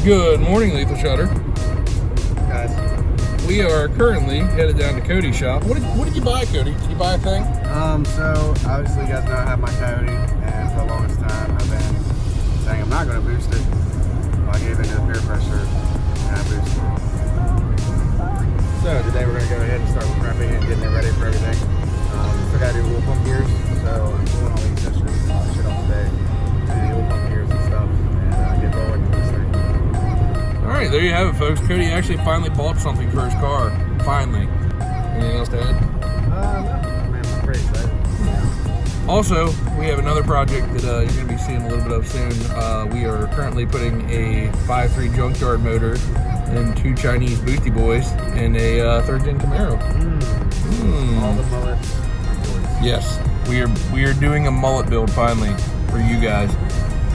Good morning, Lethal Shutter. Guys. We are currently headed down to Cody's shop. What did you buy, Cody? Did you buy a thing? So obviously you guys know I have my Coyote, and for the longest time I've been saying I'm not going to boost it. Well, I gave it to peer pressure and I boosted it. So today we're going to go ahead and start prepping and getting it ready for everything. Still got to do oil pump gears, so I'm pulling all the accessories and all the shit off today. Do the oil pump gears and stuff, and get rolling with this thing. Alright, there you have it, folks. Cody actually finally bought something for his car. Finally. Anything else to add? No. Man, I'm pretty excited. Also, we have another project that you're going to be seeing a little bit of soon. We are currently putting a 5.3 junkyard motor and 2 Chinese Boosty Boys and a 3rd gen Camaro. All the mullets. Yes, we are doing a mullet build finally for you guys.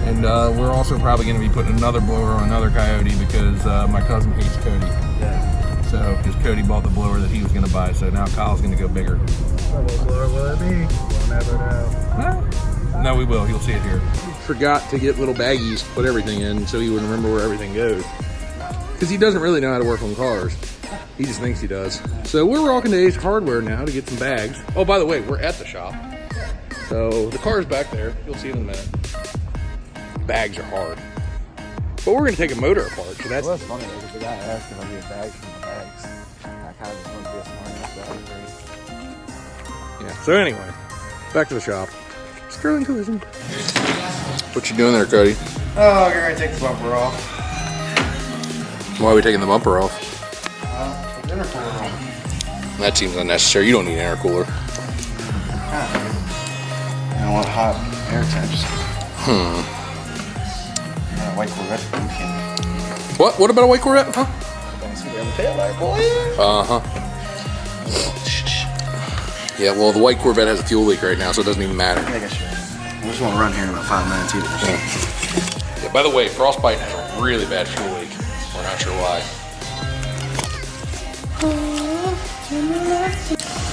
And we're also probably going to be putting another blower on another Coyote because my cousin hates Cody. Yeah. So, because Cody bought the blower that he was going to buy, so now Kyle's going to go bigger. What blower will it be? We'll never know. No, we will. You'll see it here. Forgot to get little baggies to put everything in so he would remember where everything goes. Because he doesn't really know how to work on cars. He just thinks he does. So we're rocking to Ace Hardware now to get some bags. Oh, by the way, we're at the shop. So the car's back there. You'll see it in a minute. Bags are hard. But we're going to take a motor apart. So that's funny because the guy asked if I get bags from the bags. I kind of just want to be a smart enough yeah. So anyway, back to the shop. Sterling Collision. What you doing there, Cody? Oh, you're going to take the bumper off. Why are we taking the bumper off? The intercooler on. That seems unnecessary. You don't need an intercooler. I don't want hot air temps. White Corvette. What? What about a white Corvette? Huh? Yeah, well, the white Corvette has a fuel leak right now, so it doesn't even matter. I think I should. We just want to run here in about 5 minutes either. Yeah, by the way, Frostbite has a really bad fuel leak. We're not sure why.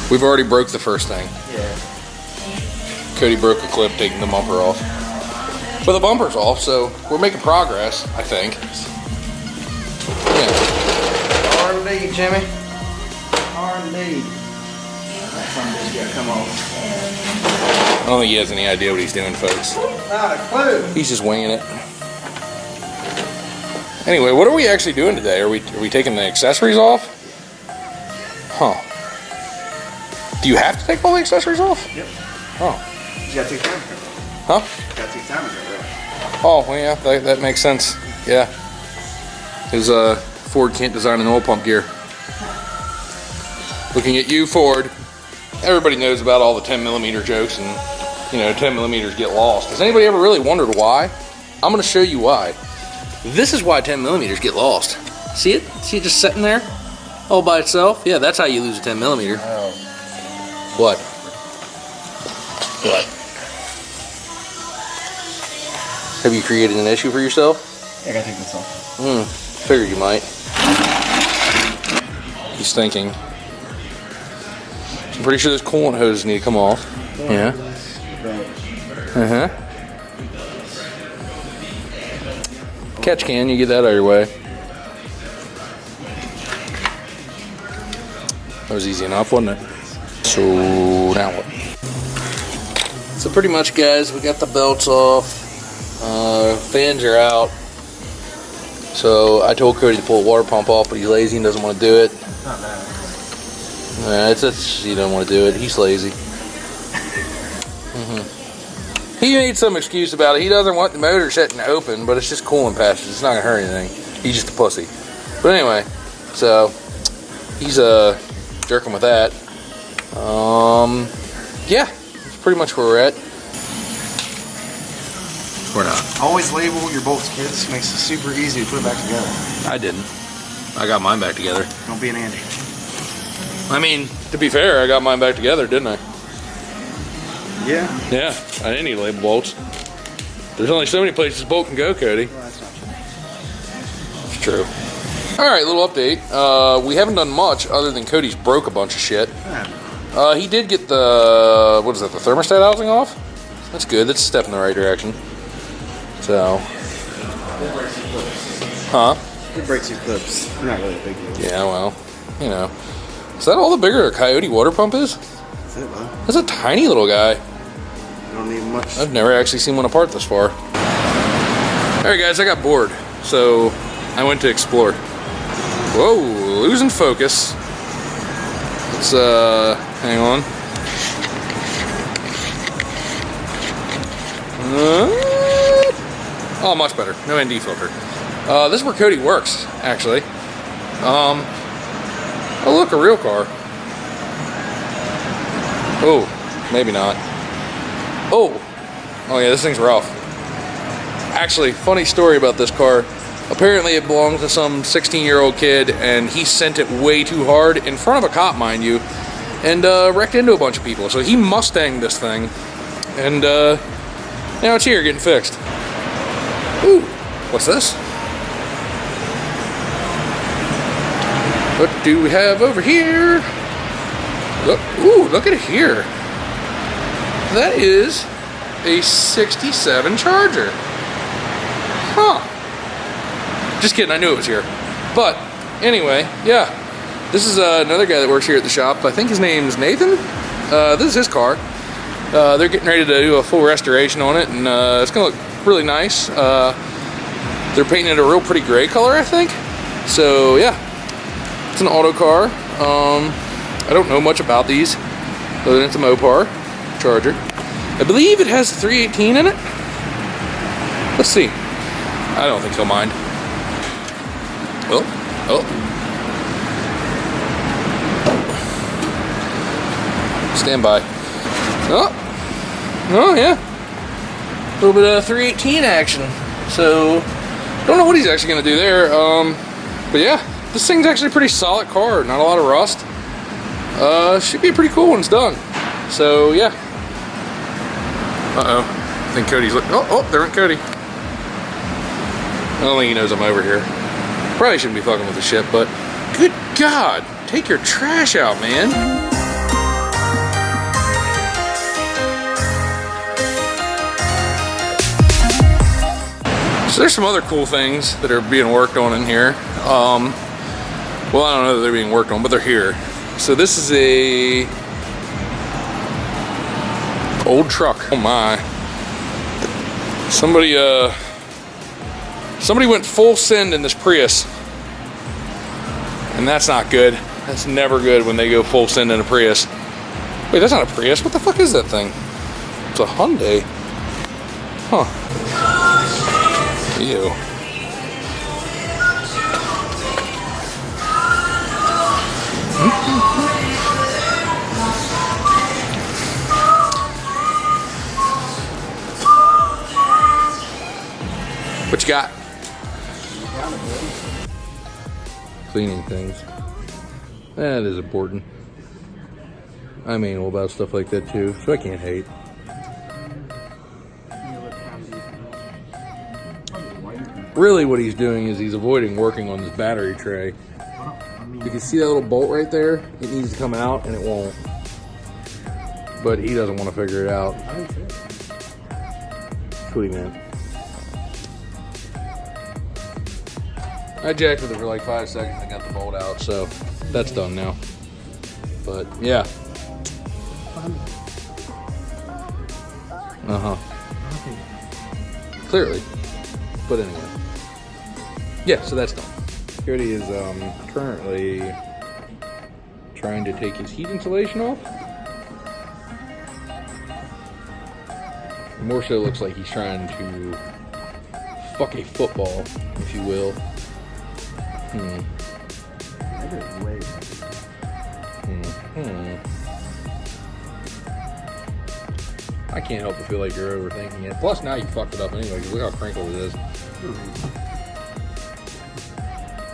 We've already broke the first thing. Yeah. Cody broke a clip taking the bumper off. But the bumper's off, so we're making progress, I think. Yeah. R&D, Jimmy. R&D. That somebody's got to come off. I don't think he has any idea what he's doing, folks. Not a clue. He's just winging it. Anyway, what are we actually doing today? Are we taking the accessories off? Huh. Do you have to take all the accessories off? Yep. Oh. You got 2 timers. Huh? Got 2 timers right there. Oh, well, yeah, that makes sense. Yeah. Because Ford can't design an oil pump gear. Looking at you, Ford. Everybody knows about all the 10mm jokes and, 10mm get lost. Has anybody ever really wondered why? I'm going to show you why. This is why 10mm get lost. See it? See it just sitting there all by itself? Yeah, that's how you lose a 10mm. Oh. What? What? Have you created an issue for yourself? Yeah, I gotta take this off. Figured you might. He's thinking. I'm pretty sure those coolant hoses need to come off. Yeah. Catch can, you get that out of your way. That was easy enough, wasn't it? So now what? So pretty much, guys, we got the belts off. Fans are out. So I told Cody to pull a water pump off, but he's lazy and doesn't want to do it. Not bad. He doesn't want to do it. He's lazy. He made some excuse about it. He doesn't want the motor sitting open, but it's just cooling passages. It's not gonna hurt anything. He's just a pussy. But anyway, so he's jerking with that. Yeah, that's pretty much where we're at. We're not. Always label your bolts, kids. Makes it super easy to put it back together. I didn't. I got mine back together. Don't be an Andy. I mean, to be fair, I got mine back together, didn't I? Yeah. Yeah, I didn't need label bolts. There's only so many places a bolt can go, Cody. Well, that's not true. It's true. Alright, little update. We haven't done much other than Codys broke a bunch of shit. He did get the, what is that, the thermostat housing off? That's good, that's a step in the right direction. So. Huh? It breaks your clips. Not really a big deal. Yeah, well, you know. Is that all the bigger a Coyote water pump is? That's it, man. That's a tiny little guy. You don't need much. I've never actually seen one apart this far. Alright guys, I got bored, so I went to explore. Whoa, losing focus. Let's, hang on. Oh, much better. No ND filter. This is where Cody works, actually. Oh look, a real car. Oh, maybe not. Oh yeah, this thing's rough. Actually, funny story about this car. Apparently it belongs to some 16-year-old kid, and he sent it way too hard in front of a cop, mind you, and wrecked into a bunch of people. So he Mustanged this thing, and now it's here getting fixed. Ooh, what's this? What do we have over here? Look, ooh, look at it here. That is a 67 Charger. Huh. Just kidding, I knew it was here. But, anyway, yeah. This is another guy that works here at the shop. I think his name's Nathan. This is his car. They're getting ready to do a full restoration on it, and it's gonna look really nice. They're painting it a real pretty gray color, I think. So, yeah. It's an auto car. I don't know much about these, other than it's a Mopar Charger. I believe it has 318 in it. Let's see. I don't think he'll mind. Oh. Stand by. Oh yeah. A little bit of 318 action. So, don't know what he's actually gonna do there. But yeah, this thing's actually a pretty solid car. Not a lot of rust. Should be pretty cool when it's done. So yeah. Uh-oh. I think Cody's looking. Oh, there went Cody. I don't think he knows I'm over here. Probably shouldn't be fucking with the shit, but good God, take your trash out, man. So there's some other cool things that are being worked on in here. Well, I don't know that they're being worked on, but they're here. So this is a old truck. Oh my. Somebody went full send in this Prius. And that's not good. That's never good when they go full send in a Prius. Wait, that's not a Prius. What the fuck is that thing? It's a Hyundai. Huh. Ew. What you got? Cleaning things. That is important. I'm anal about stuff like that too, so I can't hate. Really what he's doing is he's avoiding working on this battery tray. You can see that little bolt right there? It needs to come out and it won't. But he doesn't want to figure it out. That's what he meant. I jacked with it for like 5 seconds and got the bolt out, so that's done now. But yeah. Clearly. But anyway. Yeah, so that's done. Cody is currently trying to take his heat insulation off. More so looks like he's trying to fuck a football, if you will. I can't help but feel like you're overthinking it. Plus, now you fucked it up anyway, because look how crinkled it is.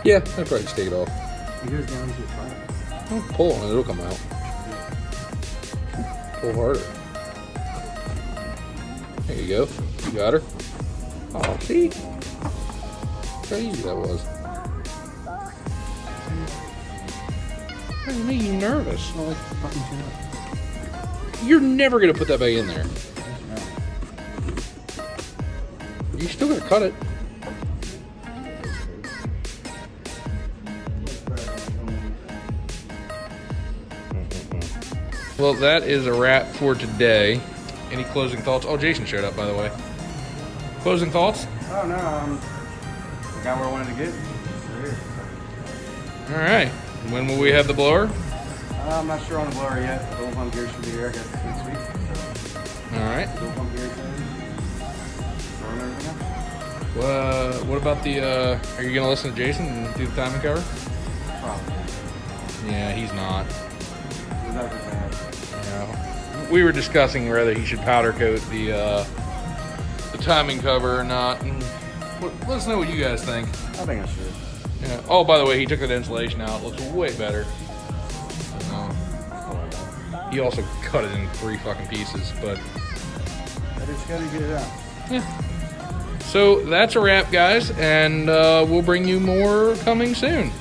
Yeah, I'd probably just take it off. It goes down to the fire. Pull on it, it'll come out. Pull harder. There you go. You got her. Oh, see? How easy that was. That made you nervous. Oh, fucking chin up. You're never gonna put that back in there. You still gotta cut it. Well, that is a wrap for today. Any closing thoughts? Oh, Jason showed up, by the way. Closing thoughts? Oh, no, I got where I wanted to get. All right. When will we have the blower? I'm not sure on the blower yet. The dual pump gear should be here, I guess, next week. So, All right. dual pump gear soon. Throwing everything up. What about the, are you gonna listen to Jason and do the timing cover? Probably. Yeah, he's not. Is that the bad? Yeah. We were discussing whether he should powder coat the timing cover or not. And let us know what you guys think. I think I should. Yeah. Oh, by the way, he took that insulation out. It looks way better. He also cut it in 3 fucking pieces, but I just gotta get it out. yeah. So that's a wrap, guys, and we'll bring you more coming soon.